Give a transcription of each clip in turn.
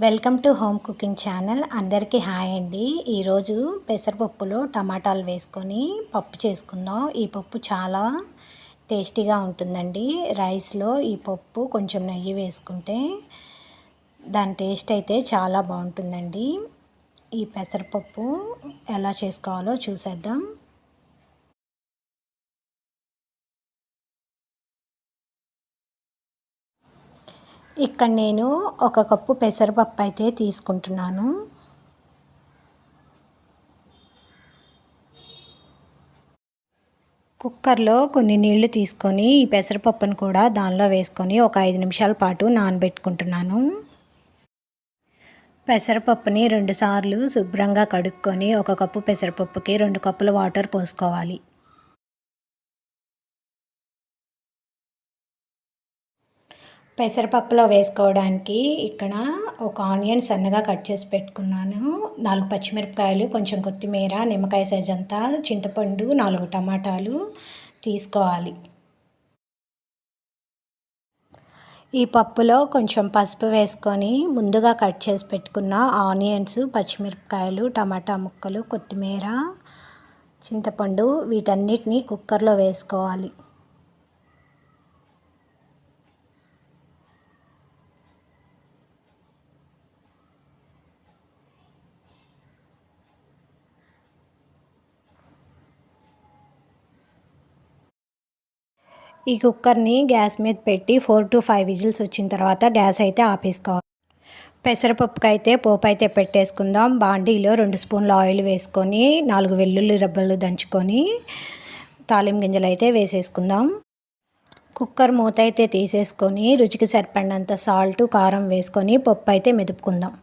Welcome to home cooking channel. అందరికీ hi అండి. ఈరోజు పెసరపప్పులో టమాటాలు వేసుకొని పప్పు చేసుకుందాం. ఈ పప్పు చాలా టేస్టీగా ఉంటుందండి. రైస్లో ఈ పప్పు కొంచెం నెయ్యి వేసుకుంటే దాని టేస్ట్ అయితే చాలా బాగుంటుందండి. ఈ పెసరపప్పు ఎలా చేసుకోవాలో చూసేద్దాం. ఇక్కడ నేను 1 కప్పు పెసరపప్పు అయితే తీసుకుంటున్నాను. కుక్కర్లో కొన్ని నీళ్లు తీసుకొని ఈ పెసరపప్పును కూడా దానిలో వేసుకొని ఒక 5 నిమిషాల పాటు నానబెట్టుకుంటున్నాను. పెసరపప్పుని 2 సార్లు శుభ్రంగా కడుక్కొని 1 కప్పు పెసరపప్పుకి 2 కప్పుల వాటర్ పోసుకోవాలి. పెసరపప్పులో వేసుకోవడానికి ఇక్కడ ఒక ఆనియన్ సన్నగా కట్ చేసి పెట్టుకున్నాను. 4 పచ్చిమిరపకాయలు, కొంచెం కొత్తిమీర, నిమ్మకాయ సైజ్ అంతా చింతపండు, 4 టమాటాలు తీసుకోవాలి. ఈ పప్పులో కొంచెం పసుపు వేసుకొని ముందుగా కట్ చేసి పెట్టుకున్న ఆనియన్స్, పచ్చిమిరపకాయలు, టమాటా ముక్కలు, కొత్తిమీర, చింతపండు వీటన్నిటిని కుక్కర్లో వేసుకోవాలి. ఈ కుక్కర్ని గ్యాస్ మీద పెట్టి 4 to 5 విజిల్స్ వచ్చిన తర్వాత గ్యాస్ అయితే ఆపేసుకోవాలి. పెసరపప్పుకి అయితే పోపు అయితే పెట్టేసుకుందాం. బాండీలో 2 స్పూన్ల ఆయిల్ వేసుకొని 4 వెల్లుల్లి రెబ్బలు దంచుకొని తాలింపు గింజలు అయితే వేసేసుకుందాం. కుక్కర్ మూత అయితే తీసేసుకొని రుచికి సరిపడినంత సాల్ట్, కారం వేసుకొని పప్పు అయితే మెదుపుకుందాం.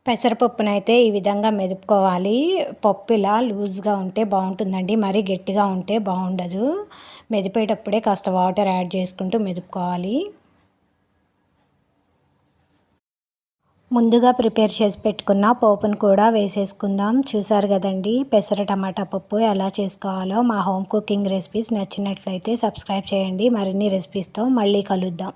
పెసరపప్పునైతే ఈ విధంగా మెదుపుకోవాలి. పప్పు ఇలా లూజ్గా ఉంటే బాగుంటుందండి, మరీ గట్టిగా ఉంటే బాగుండదు. మెదిపేటప్పుడే కాస్త వాటర్ యాడ్ చేసుకుంటూ మెదుపుకోవాలి. ముందుగా ప్రిపేర్ చేసి పెట్టుకున్న పోపును కూడా వేసేసుకుందాం. చూసారు కదండి పెసర టమాటా పప్పు ఎలా చేసుకోవాలో. మా హోమ్ కుకింగ్ రెసిపీస్ నచ్చినట్లయితే సబ్స్క్రైబ్ చేయండి. మరిన్ని రెసిపీస్తో మళ్ళీ కలుద్దాం.